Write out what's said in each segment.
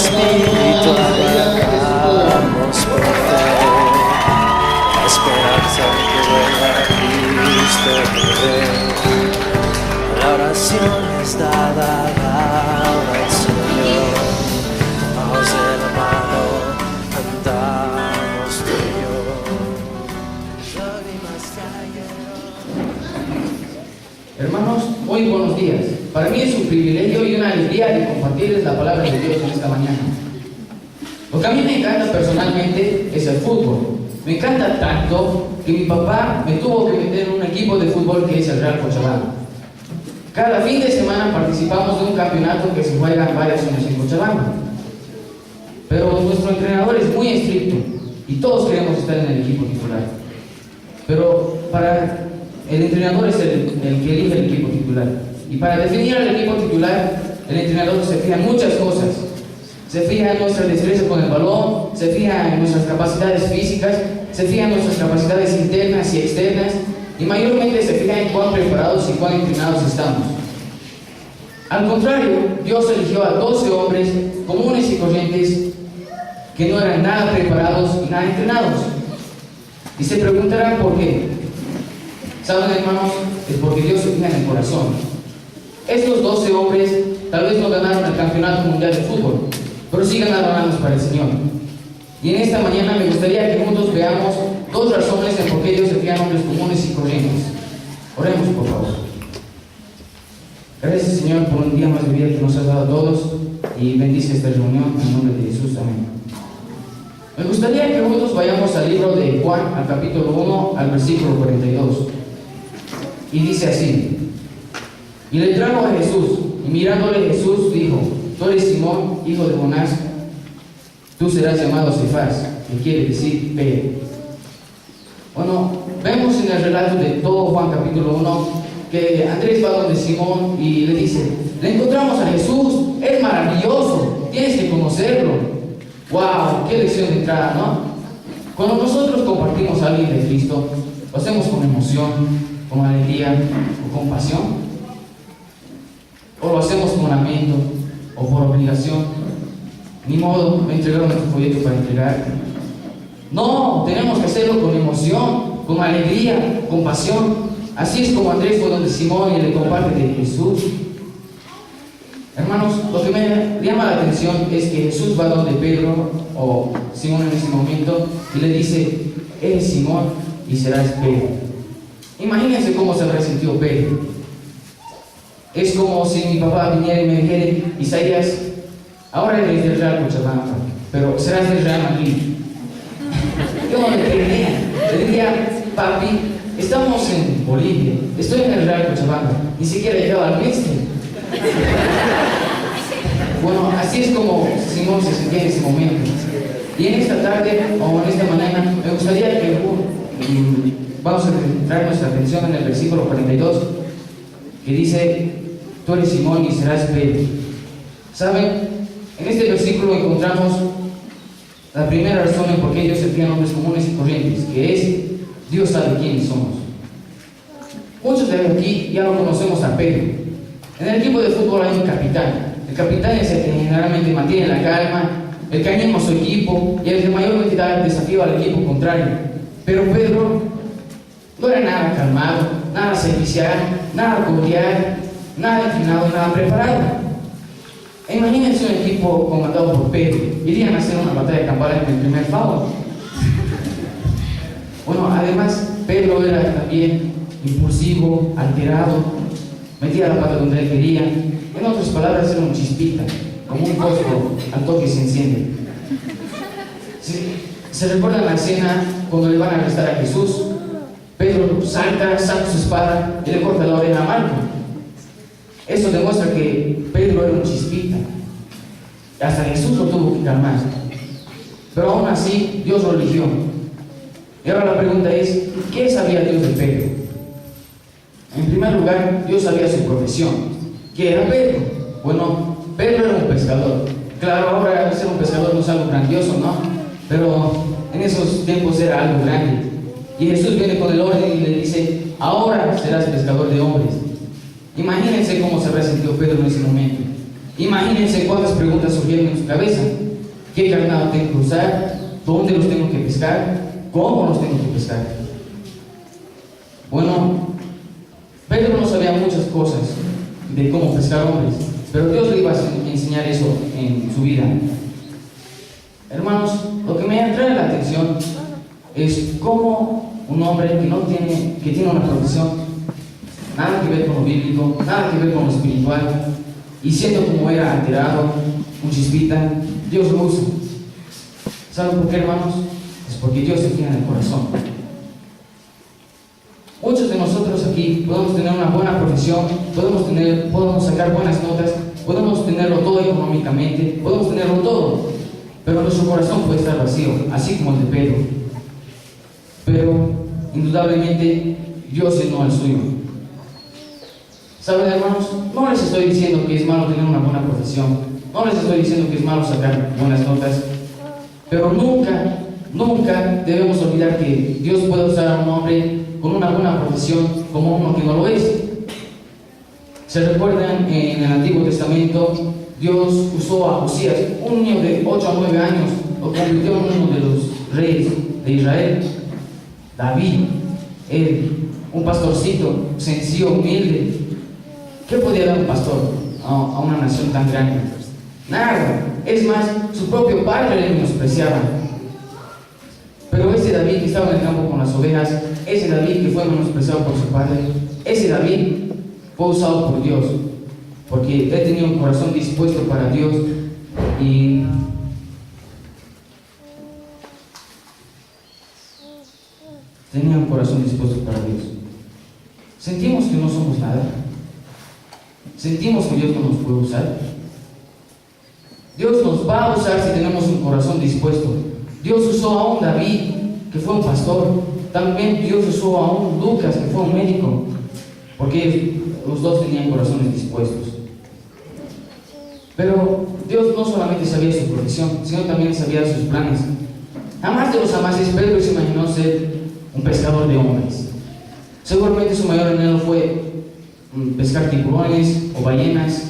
Espíritu, arrancamos por fe, la esperanza de que vuelva Cristo Rey. La oración es dada al Señor, tomados de la mano, andamos tú y yo. Hermanos, muy buenos días. Para mí es un privilegio y una alegría de compartirles la palabra de Dios en esta mañana. Lo que a mí me encanta personalmente es el fútbol. Me encanta tanto que mi papá me tuvo que meter en un equipo de fútbol que es el Real Cochabamba. Cada fin de semana participamos de un campeonato que se juega en varias zonas en Cochabamba. Pero nuestro entrenador es muy estricto y todos queremos estar en el equipo titular. Pero el entrenador es el que elige el equipo titular. Y para definir al equipo titular, el entrenador se fija en muchas cosas. Se fija en nuestra destreza con el balón, se fija en nuestras capacidades físicas, se fija en nuestras capacidades internas y externas, y mayormente se fija en cuán preparados y cuán entrenados estamos. Al contrario, Dios eligió a 12 hombres comunes y corrientes que no eran nada preparados y nada entrenados. Y se preguntarán por qué. ¿Saben, hermanos? Es porque Dios se fija en el corazón. Estos 12 hombres tal vez no ganaron el campeonato mundial de fútbol, pero sí ganaron almas para el Señor. Y en esta mañana me gustaría que juntos veamos 2 razones en por qué Dios se fija en hombres comunes y corrientes. Oremos, por favor. Gracias, Señor, por un día más de vida que nos has dado a todos, y bendice esta reunión en nombre de Jesús. Amén. Me gustaría que juntos vayamos al libro de Juan, al capítulo 1, al versículo 42. Y dice así: y le trajo a Jesús, y mirándole Jesús dijo: tú eres Simón, hijo de Jonás, tú serás llamado Cefas, que quiere decir Pedro. Bueno, vemos en el relato de todo Juan capítulo 1 que Andrés va donde Simón y le dice: le encontramos a Jesús, es maravilloso, tienes que conocerlo. ¡Wow! ¡Qué lección de entrada!, ¿no? Cuando nosotros compartimos a alguien de Cristo, lo hacemos con emoción, con alegría o con pasión, o lo hacemos con lamento o por obligación. Ni modo, me entregaron este folleto para entregar. No, tenemos que hacerlo con emoción, con alegría, con pasión. Así es como Andrés fue donde Simón y le comparte de Jesús. Hermanos, lo que me llama la atención es que Jesús va donde Pedro o Simón en ese momento y le dice: eres Simón y serás Pedro. Imagínense cómo se habrá sentido Pedro. Es como si mi papá viniera y me dijera: Isaías, ahora eres del Real Cochabamba, pero serás del Real Madrid. Yo no le creería. Le diría: papi, estamos en Bolivia, estoy en el Real Cochabamba, ni siquiera he llegado al Mister. Bueno, así es como Simón se sentía en ese momento. Y en esta tarde o en esta mañana me gustaría que vamos a centrar nuestra atención en el versículo 42, que dice: tú eres Simón y serás Pedro. ¿Saben? En este versículo encontramos la primera razón en por qué Dios se fía en hombres comunes y corrientes, que es: Dios sabe quiénes somos. Muchos de aquí ya lo conocemos a Pedro. En el equipo de fútbol hay un capitán. El capitán es el que generalmente mantiene la calma, el que anima a su equipo y el que mayormente da desafío al equipo contrario. Pero Pedro no era nada calmado, nada servicial, nada cordial, nada entrenado, nada preparado. Imagínense un equipo comandado por Pedro. Irían a hacer una batalla campal en el primer foul. Bueno, además Pedro era también impulsivo, alterado, metía la pata donde él quería. En otras palabras, era un chispita, como un fósforo al toque se enciende. ¿Se recuerdan la escena cuando le van a arrestar a Jesús? Pedro saca su espada y le corta la oreja a Marco. Eso demuestra que Pedro era un chispita. Hasta Jesús lo tuvo que calmar. Pero aún así, Dios lo eligió. Y ahora la pregunta es: ¿qué sabía Dios de Pedro? En primer lugar, Dios sabía su profesión. ¿Qué era Pedro? Bueno, Pedro era un pescador. Claro, ahora ser un pescador no es algo grandioso, ¿no? Pero en esos tiempos era algo grande. Y Jesús viene con el orden y le dice: ahora serás pescador de hombres. Imagínense cómo se habrá sentido Pedro en ese momento. Imagínense cuántas preguntas surgieron en su cabeza. ¿Qué carnado tengo que usar? ¿Dónde los tengo que pescar? ¿Cómo los tengo que pescar? Bueno, Pedro no sabía muchas cosas de cómo pescar hombres, pero Dios le iba a enseñar eso en su vida. Hermanos, lo que me atrae la atención es cómo un hombre que tiene una profesión, nada que ver con lo bíblico, nada que ver con lo espiritual, y siendo como era alterado, un chispita, Dios lo usa. ¿Saben por qué, hermanos? Es porque Dios se fija en el corazón. Muchos de nosotros aquí podemos tener una buena profesión, podemos sacar buenas notas, podemos tenerlo todo económicamente, podemos tenerlo todo, pero nuestro corazón puede estar vacío, así como el de Pedro. Pero indudablemente Dios es no el suyo. ¿Saben, hermanos? No les estoy diciendo que es malo tener una buena profesión, no les estoy diciendo que es malo sacar buenas notas, pero nunca debemos olvidar que Dios puede usar a un hombre con una buena profesión como uno que no lo es. ¿Se recuerdan en el Antiguo Testamento? Dios usó a Josías, un niño de 8 a 9 años, lo convirtió en uno de los reyes de Israel. David, él, un pastorcito sencillo, humilde. ¿Qué podía dar un pastor a una nación tan grande? Nada. Es más, su propio padre le menospreciaba. Pero ese David que estaba en el campo con las ovejas, ese David que fue menospreciado por su padre, ese David fue usado por Dios, porque él tenía un corazón dispuesto para Dios y tenía un corazón dispuesto para Dios. Sentimos que no somos nada. Sentimos que Dios no nos puede usar. Dios nos va a usar si tenemos un corazón dispuesto. Dios usó a un David que fue un pastor. También Dios usó a un Lucas que fue un médico, porque los dos tenían corazones dispuestos. Pero Dios no solamente sabía su profesión, sino también sabía sus planes. Jamás de los jamases Pedro se imaginó ser un pescador de hombres. Seguramente su mayor anhelo fue pescar tiburones o ballenas,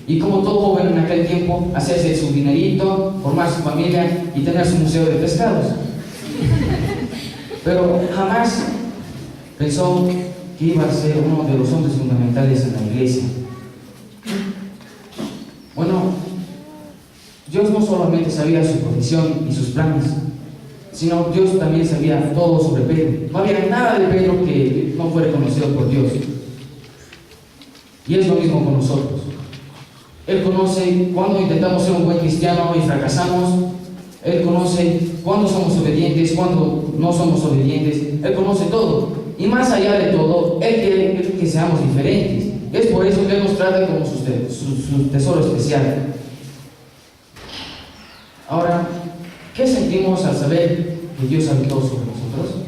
y como todo joven en aquel tiempo, hacerse su dinerito, formar su familia y tener su museo de pescados. Pero jamás pensó que iba a ser uno de los hombres fundamentales en la iglesia. Bueno, Dios no solamente sabía su profesión y sus planes, sino Dios también sabía todo sobre Pedro. No había nada de Pedro que no fuera conocido por Dios. Y es lo mismo con nosotros. Él conoce cuando intentamos ser un buen cristiano y fracasamos. Él conoce cuando somos obedientes, cuando no somos obedientes. Él conoce todo. Y más allá de todo, Él quiere que seamos diferentes. Es por eso que Él nos trata como su tesoro especial. Ahora, ¿qué sentimos al saber que Dios sabe todo sobre nosotros?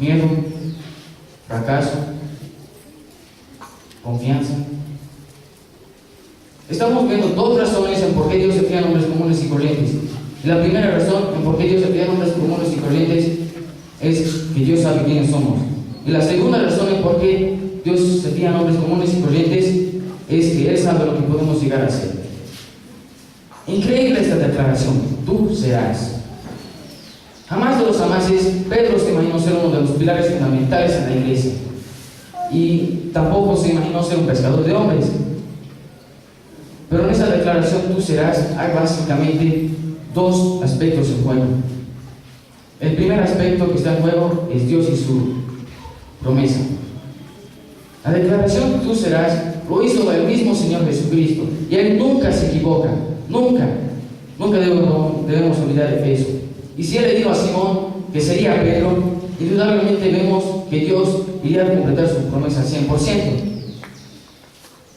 Miedo, fracaso, confianza. Estamos viendo dos razones en por qué Dios se fía en hombres comunes y corrientes. Y la primera razón en por qué Dios se fía en hombres comunes y corrientes es que Dios sabe quiénes somos. Y la segunda razón en por qué Dios se fía en hombres comunes y corrientes es que Él sabe lo que podemos llegar a ser. Increíble esta declaración: tú serás. Jamás de los jamases Pedro se imaginó ser uno de los pilares fundamentales en la iglesia, y tampoco se imaginó ser un pescador de hombres. Pero en esa declaración, tú serás, hay básicamente dos aspectos en juego. El primer aspecto que está en juego es Dios y su promesa. La declaración tú serás lo hizo el mismo Señor Jesucristo, y Él nunca se equivoca. Nunca debemos olvidar eso. Y si Él le dijo a Simón que sería Pedro, indudablemente vemos que Dios iría a completar su promesa al 100%.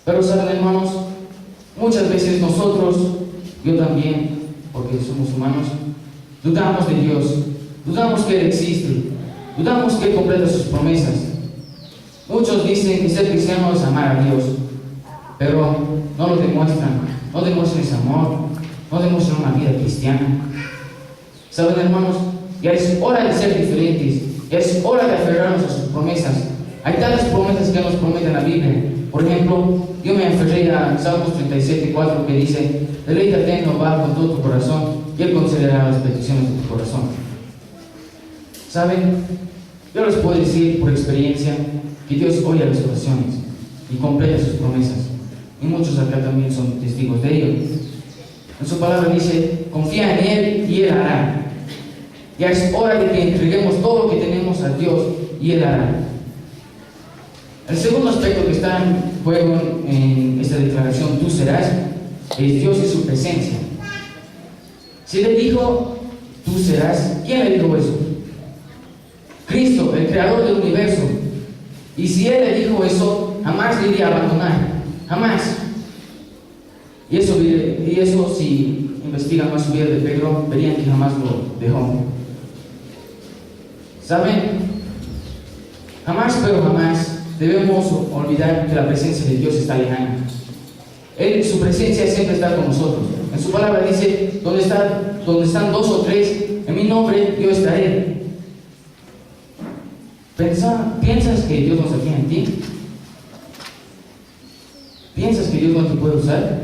Pero saben, hermanos, muchas veces nosotros, yo también, porque somos humanos, dudamos de Dios, dudamos que Él existe, dudamos que Él completa sus promesas. Muchos dicen que ser cristiano es amar a Dios, pero no lo demuestran, no demuestran ese amor, no demuestran una vida cristiana. Saben, hermanos, ya es hora de ser diferentes, ya es hora de aferrarnos a sus promesas. Hay tantas promesas que nos prometen la Biblia. Por ejemplo, yo me aferré a Salmos 37:4 que dice: deleítate en Jehová con todo tu corazón y Él concederá las peticiones de tu corazón. ¿Saben? Yo les puedo decir por experiencia que Dios oye las oraciones y completa sus promesas. Y muchos acá también son testigos de ello. En su palabra dice: confía en Él y Él hará. Ya es hora de que entreguemos todo lo que tenemos a Dios y Él hará. El segundo aspecto que está en juego en esta declaración, tú serás, es Dios y su presencia. Si le dijo, tú serás, ¿quién le dijo eso? Cristo, el creador del universo. Y si Él le dijo eso, jamás le iría a abandonar, jamás. Y eso si investigan más su vida de Pedro, verían que jamás lo dejó. ¿Saben? Jamás, pero jamás debemos olvidar que la presencia de Dios está lejana. Su presencia siempre está con nosotros. En su palabra dice: donde están dos o tres en mi nombre, yo estaré. ¿Piensas que Dios no se fija en ti? ¿Piensas que Dios no te puede usar?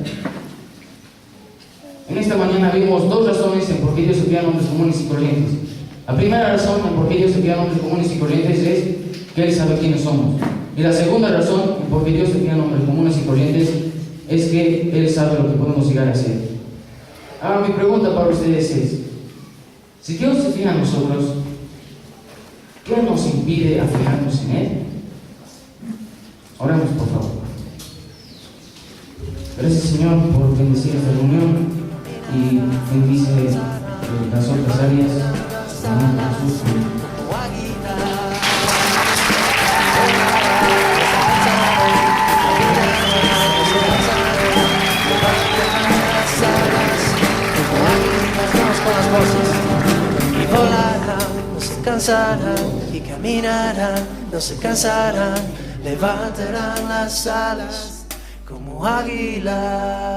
En esta mañana vimos dos razones en por qué Dios se fija en hombres comunes y corrientes. La primera razón en por qué Dios se fija en hombres comunes y corrientes es que Él sabe quiénes somos. Y la segunda razón en por qué Dios se fija en hombres comunes y corrientes es que Él sabe lo que podemos llegar a ser. Ahora mi pregunta para ustedes es: si Dios se fija en nosotros, ¿qué nos impide a fijarnos en Él? Oremos, por favor. Gracias, Señor, por bendecir esta reunión y bendice las otras áreas. En el nombre de Jesús. Con las voces. Y volarán, no se cansarán, y caminarán, no se cansarán, levantarán las alas como águilas.